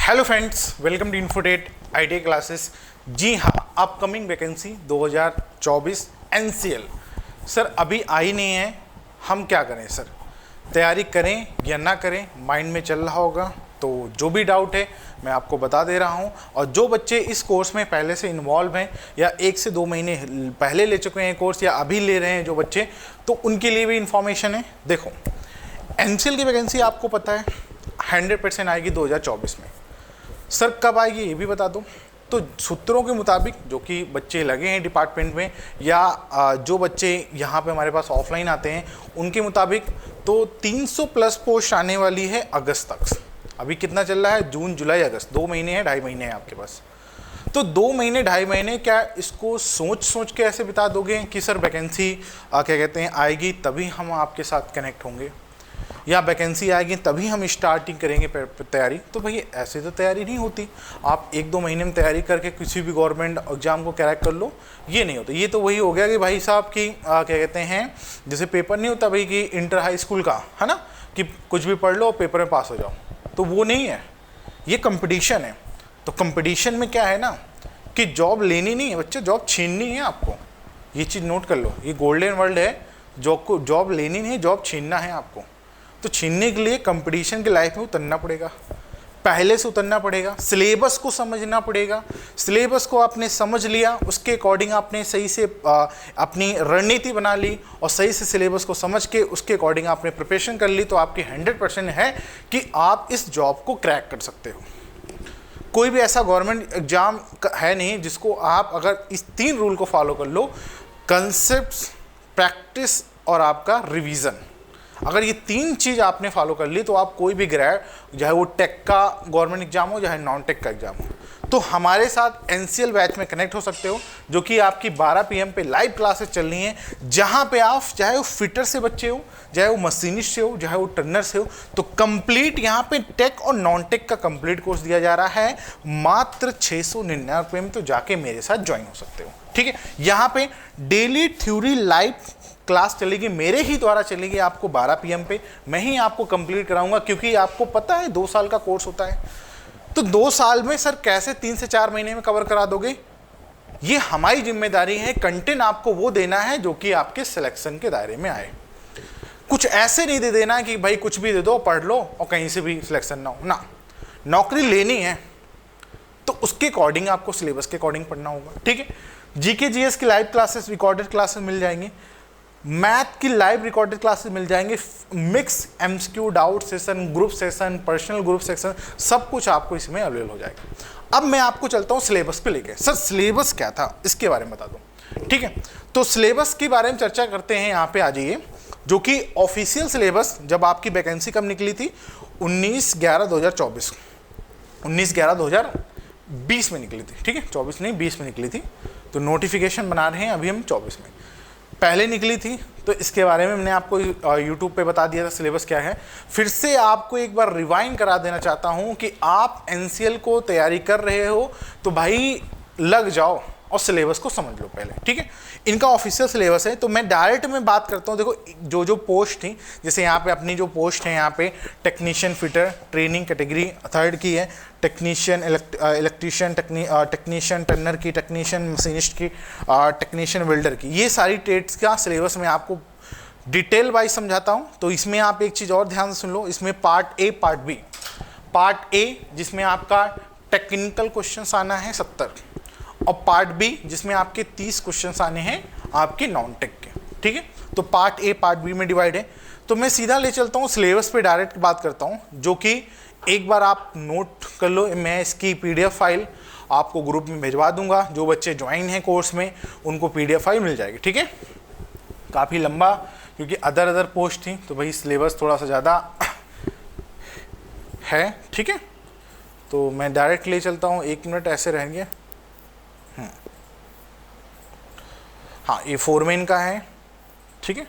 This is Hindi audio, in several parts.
Hello friends, welcome to Infotate IT classes. जी हाँ, अपकमिंग वैकेंसी 2024 एनसीएल सर अभी आई नहीं है। हम क्या करें सर, तैयारी करें या ना करें, माइंड में चल रहा होगा। तो जो भी डाउट है मैं आपको बता दे रहा हूँ। और जो बच्चे इस कोर्स में पहले से इन्वॉल्व हैं या 1 से 2 महीने पहले ले चुके हैं कोर्स या अभी ले रहे हैं जो बच्चे, तो उनके लिए भी इन्फॉर्मेशन है। देखो, एनसीएल की वैकेंसी आपको पता है 100% आएगी 2024 में। सर कब आएगी ये भी बता दूं। तो सूत्रों के मुताबिक जो कि बच्चे लगे हैं डिपार्टमेंट में या जो बच्चे यहाँ पे हमारे पास ऑफलाइन आते हैं उनके मुताबिक तो 300 प्लस पोस्ट आने वाली है अगस्त तक। अभी कितना चल रहा है, जून जुलाई अगस्त, 2 महीने हैं, 2.5 महीने हैं आपके पास। तो 2 महीने 2.5 महीने क्या इसको सोच के ऐसे बिता दोगे कि सर वैकेंसी क्या कहते हैं आएगी तभी हम आपके साथ कनेक्ट होंगे या वैकेंसी आएगी तभी हम स्टार्टिंग करेंगे तैयारी? तो भैया ऐसे तो तैयारी नहीं होती। आप 1-2 महीने में तैयारी करके किसी भी गवर्नमेंट एग्जाम को क्रैक कर लो, ये नहीं होता। ये तो वही हो गया कि भाई साहब की क्या कहते हैं, जैसे पेपर नहीं होता भाई कि इंटर हाई स्कूल का, है ना, कि कुछ भी पढ़ लो पेपर में पास हो जाओ। तो वो नहीं है, ये कंपटीशन है। तो कंपटीशन में क्या है ना कि जॉब लेनी नहीं है बच्चे, जॉब छीननी है आपको। ये चीज़ नोट कर लो, ये गोल्डन वर्ल्ड है। जॉब लेनी नहीं है, जॉब छीनना है आपको। तो छीनने के लिए कंपटीशन की लाइफ में उतरना पड़ेगा, पहले से उतरना पड़ेगा, सिलेबस को समझना पड़ेगा। सिलेबस को आपने समझ लिया, उसके अकॉर्डिंग आपने सही से अपनी रणनीति बना ली और सही से सिलेबस को समझ के उसके अकॉर्डिंग आपने प्रिपरेशन कर ली, तो आपकी 100% है कि आप इस जॉब को क्रैक कर सकते हो। कोई भी ऐसा गवर्नमेंट एग्जाम है नहीं जिसको आप अगर इस 3 रूल को फॉलो कर लो, कंसेप्ट, प्रैक्टिस और आपका रिवीजन, अगर ये 3 चीज़ आपने फॉलो कर ली तो आप कोई भी ग्रेड, चाहे वो टेक का गवर्नमेंट एग्जाम हो चाहे नॉन टेक का एग्जाम हो, तो हमारे साथ एनसीएल बैच में कनेक्ट हो सकते हो, जो कि आपकी 12 PM पे लाइव क्लासेस चल रही हैं, जहां पे आप चाहे वो फिटर से बच्चे हो, चाहे वो मशीनिस्ट से हो, चाहे वो टर्नर से हो, तो कंप्लीट यहाँ पे टेक और नॉन टेक का कंप्लीट कोर्स दिया जा रहा है मात्र 699 रुपये में। तो जाके मेरे साथ ज्वाइन हो सकते हो, ठीक है। यहाँ पे डेली थ्योरी लाइव क्लास चलेगी, मेरे ही द्वारा चलेगी, आपको 12 PM पे मैं ही आपको कंप्लीट कराऊंगा, क्योंकि आपको पता है 2 साल का कोर्स होता है। तो 2 साल में सर कैसे 3 से 4 महीने में कवर करा दोगे, ये हमारी जिम्मेदारी है। कंटेंट आपको वो देना है जो कि आपके सिलेक्शन के दायरे में आए। कुछ ऐसे नहीं दे देना कि भाई कुछ भी दे दो, पढ़ लो और कहीं से भी सिलेक्शन ना हो ना। नौकरी लेनी है तो उसके अकॉर्डिंग आपको सिलेबस के अकॉर्डिंग पढ़ना होगा, ठीक है। जीके जीएस की लाइव क्लासेस, रिकॉर्डेड क्लासेस मिल जाएंगी, मैथ की लाइव रिकॉर्डेड क्लासेस मिल जाएंगे, mix MCQ doubt session, group session, personal group session, सब कुछ आपको इसमें अवेलेबल हो जाएगा। अब मैं आपको चलता हूँ सिलेबस पे लेके। सर सिलेबस क्या था इसके बारे में बता दूँ, ठीक है। तो सिलेबस के बारे में चर्चा करते हैं, यहाँ पे आ जाइए। जो कि ऑफिशियल सिलेबस जब आपकी वैकेंसी कब निकली थी, 19/11/2024, 19/11/2020 में निकली थी, ठीक है। 24 नहीं 20 में निकली थी। तो नोटिफिकेशन बना रहे हैं अभी हम 24 में, पहले निकली थी। तो इसके बारे में मैंने आपको यूट्यूब पे बता दिया था सिलेबस क्या है। फिर से आपको एक बार रिवाइंड करा देना चाहता हूँ कि आप एनसीएल को तैयारी कर रहे हो तो भाई लग जाओ और सिलेबस को समझ लो पहले, ठीक है। इनका ऑफिशियल सिलेबस है। तो मैं डायरेक्ट में बात करता हूँ। देखो जो पोस्ट थी, जैसे यहाँ पे अपनी जो पोस्ट है, यहाँ पे technician fitter training category 3rd की है, टेक्नीशियन इलेक्ट्रीशियन, टेक्नीशियन टर्नर की, टेक्नीशियन मशीनिस्ट की, टेक्नीशियन वेल्डर की, ये सारी ट्रेड्स का सिलेबस मैं आपको डिटेल वाइज समझाता हूँ। तो इसमें आप एक चीज़ और ध्यान से सुन लो, इसमें part A part B. Part A जिसमें आपका टेक्निकल क्वेश्चन आना है 70, और पार्ट बी जिसमें आपके 30 क्वेश्चंस आने हैं आपके नॉन टेक के, ठीक है। तो पार्ट ए पार्ट बी में डिवाइड है। तो मैं सीधा ले चलता हूँ सिलेबस पे, डायरेक्ट बात करता हूँ, जो कि एक बार आप नोट कर लो। मैं इसकी PDF फाइल आपको ग्रुप में भिजवा दूंगा, जो बच्चे ज्वाइन हैं कोर्स में उनको PDF फाइल मिल जाएगी, ठीक है। काफ़ी लंबा, क्योंकि अदर पोस्ट थी तो भाई सिलेबस थोड़ा सा ज़्यादा है, ठीक है। तो मैं डायरेक्ट ले चलता हूँ, 1 मिनट ऐसे रहेंगे। हाँ, ये फोरमैन का है, ठीक है।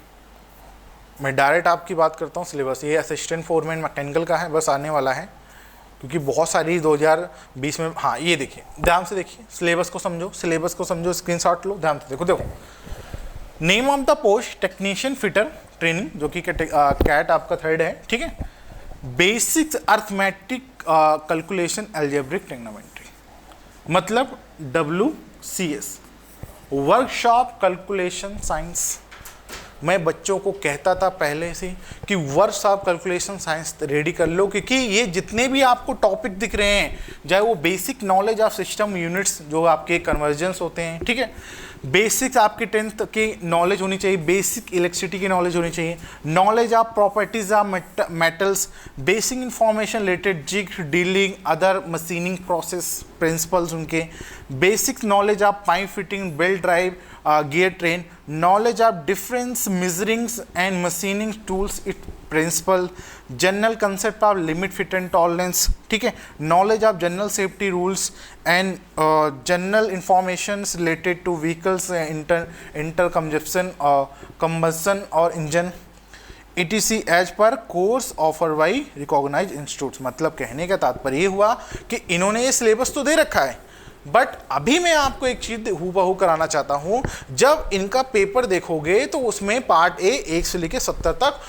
मैं डायरेक्ट आपकी बात करता हूँ सिलेबस। ये असिस्टेंट फोरमैन मैकेनिकल का है, बस आने वाला है, क्योंकि बहुत सारी 2020 में। हाँ ये देखिए, ध्यान से देखिए, सिलेबस को समझो, सिलेबस को समझो, स्क्रीनशॉट लो, ध्यान से देखो। Name of the post technician fitter training, जो कि कैट आपका 3rd है, ठीक है। Basic arithmetic calculation algebraic trigonometry, मतलब WCS, वर्कशॉप कैलकुलेशन साइंस। मैं बच्चों को कहता था पहले से कि वर्कशॉप कैलकुलेशन साइंस रेडी कर लो, क्योंकि ये जितने भी आपको टॉपिक दिख रहे हैं, चाहे वो basic knowledge of system units जो आपके कन्वर्जेंस होते हैं, ठीक है, बेसिक्स आपकी 10th की नॉलेज होनी चाहिए, बेसिक इलेक्ट्रिसिटी की नॉलेज होनी चाहिए, knowledge of properties of metals, basic information related jig dealing other machining process principles उनके, basic knowledge of pipe fitting belt drive gear train, knowledge of difference measurings and machining tools its principle, general concept of limit fit and tolerance, ठीक है, knowledge of general safety rules and general informations related to vehicles inter combustion or engine etc as per course offer by recognize institutes. मतलब कहने का तात्पर्य ये हुआ कि इन्होंने ये सिलेबस तो दे रखा है, बट अभी मैं आपको एक चीज हूबहू कराना चाहता हूं। जब इनका पेपर देखोगे तो उसमें पार्ट ए 1 से लेकर 70 तक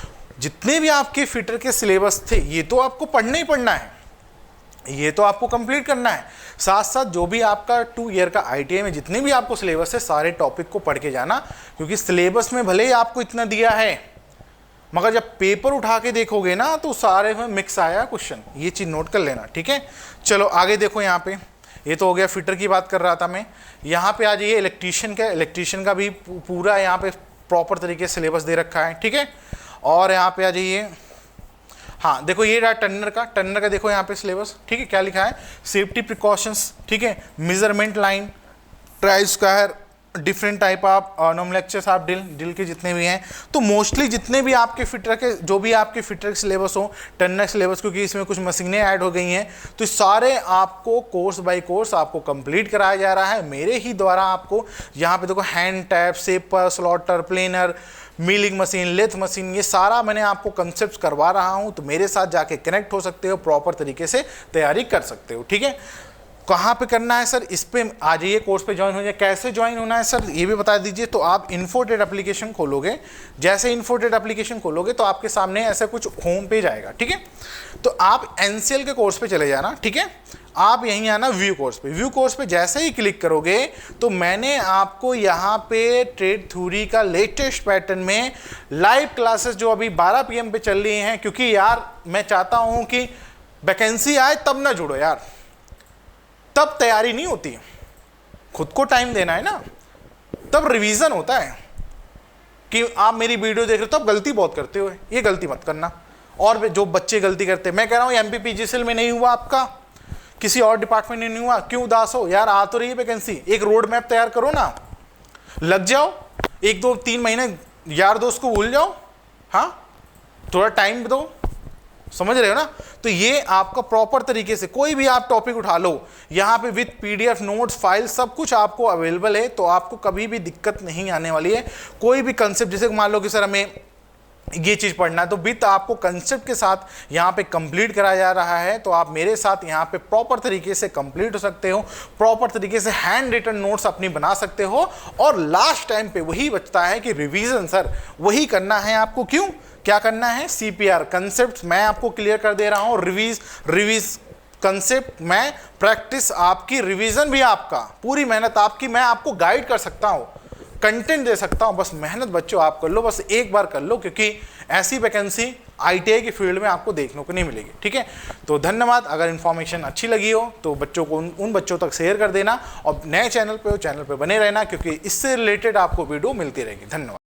जितने भी आपके फिटर के सिलेबस थे, ये तो आपको पढ़ना ही पढ़ना है, ये तो आपको कंप्लीट करना है। साथ साथ जो भी आपका 2 ईयर का ITI में जितने भी आपको सिलेबस है, सारे टॉपिक को पढ़ के जाना, क्योंकि सिलेबस में भले ही आपको इतना दिया है, मगर जब पेपर उठा के देखोगे ना तो सारे में मिक्स आया क्वेश्चन। ये चीज़ नोट कर लेना, ठीक है। चलो आगे देखो, यहाँ पे ये तो हो गया फिटर की बात कर रहा था मैं। यहाँ पे आ जाइए इलेक्ट्रीशियन का भी पूरा यहाँ पे प्रॉपर तरीके से सिलेबस दे रखा है, ठीक है। और यहाँ पे आ जाइए, हाँ देखो ये रहा टर्नर का देखो यहाँ पे सिलेबस, ठीक है। क्या लिखा है, सेफ्टी प्रिकॉशंस, ठीक है, measurement line, try square, different type of nomenclatures of drill के जितने भी हैं। तो मोस्टली जितने भी आपके फिटर के जो भी आपके फिटर के सिलेबस हो, टर्नर सिलेबस, क्योंकि इसमें कुछ मशीनें ऐड हो गई हैं, तो सारे आपको कोर्स बाय कोर्स आपको कंप्लीट कराया जा रहा है मेरे ही द्वारा। आपको यहाँ पे देखो hand tap, shaper, slotter, planer, milling machine, lathe machine, ये सारा मैंने आपको कंसेप्ट करवा रहा हूँ। तो मेरे साथ जाके कनेक्ट हो सकते हो, प्रॉपर तरीके से तैयारी कर सकते हो, ठीक है। कहाँ पे करना है सर, इस पे आ जाइए, कोर्स पे ज्वाइन हो जाए। कैसे ज्वाइन होना है सर, ये भी बता दीजिए। तो आप इन्फोटेड एप्लीकेशन खोलोगे, जैसे इन्फोटेड एप्लीकेशन खोलोगे तो आपके सामने ऐसा कुछ होम पेज आएगा, ठीक है। तो आप NCL के कोर्स पे चले जाना, ठीक है। आप यहीं आना व्यू कोर्स पे। व्यू कोर्स पे जैसे ही क्लिक करोगे तो मैंने आपको यहाँ पे ट्रेड थ्योरी का लेटेस्ट पैटर्न में लाइव क्लासेस जो अभी 12 PM पे चल रही हैं, क्योंकि यार मैं चाहता हूँ कि वैकेंसी आए तब ना जुड़ो यार, तब तैयारी नहीं होती, खुद को टाइम देना है ना, तब रिवीजन होता है। कि आप मेरी वीडियो देख रहे हो तब गलती बहुत करते हो, ये गलती मत करना। और जो बच्चे गलती करते हैं, मैं कह रहा हूँ MPPGCL में नहीं हुआ आपका, किसी और डिपार्टमेंट में नहीं हुआ, क्यों उदास हो यार, आ तो रही है वैकेंसी, एक रोड मैप तैयार करो ना, लग जाओ, 1 2 3 महीने यार दोस्त को भूल जाओ, हाँ थोड़ा टाइम दो, समझ रहे हो ना। तो ये आपका प्रॉपर तरीके से कोई भी आप टॉपिक उठा लो, यहाँ पे विद PDF नोट्स फाइल सब कुछ आपको अवेलेबल है, तो आपको कभी भी दिक्कत नहीं आने वाली है। कोई भी कंसेप्ट, जैसे मान लो कि सर हमें ये चीज़ पढ़ना है, तो विद आपको कंसेप्ट के साथ यहाँ पे कंप्लीट कराया जा रहा है। तो आप मेरे साथ यहाँ पे प्रॉपर तरीके से कंप्लीट हो सकते हो, प्रॉपर तरीके से हैंड रिटन नोट्स अपनी बना सकते हो। और लास्ट टाइम पे वही बचता है कि रिवीजन सर वही करना है आपको। क्यों, क्या करना है, CPR कंसेप्ट मैं आपको क्लियर कर दे रहा हूँ, रिवीज कंसेप्ट मैं, प्रैक्टिस आपकी, रिवीजन भी आपका, पूरी मेहनत आपकी, मैं आपको गाइड कर सकता हूँ, कंटेंट दे सकता हूँ। बस मेहनत बच्चों आप कर लो, बस एक बार कर लो, क्योंकि ऐसी वैकेंसी ITI की फील्ड में आपको देखने को नहीं मिलेगी, ठीक है। तो धन्यवाद। अगर इन्फॉर्मेशन अच्छी लगी हो तो बच्चों को उन बच्चों तक शेयर कर देना, और नए चैनल पे हो, चैनल पे बने रहना, क्योंकि इससे रिलेटेड आपको वीडियो मिलती रहेगी। धन्यवाद।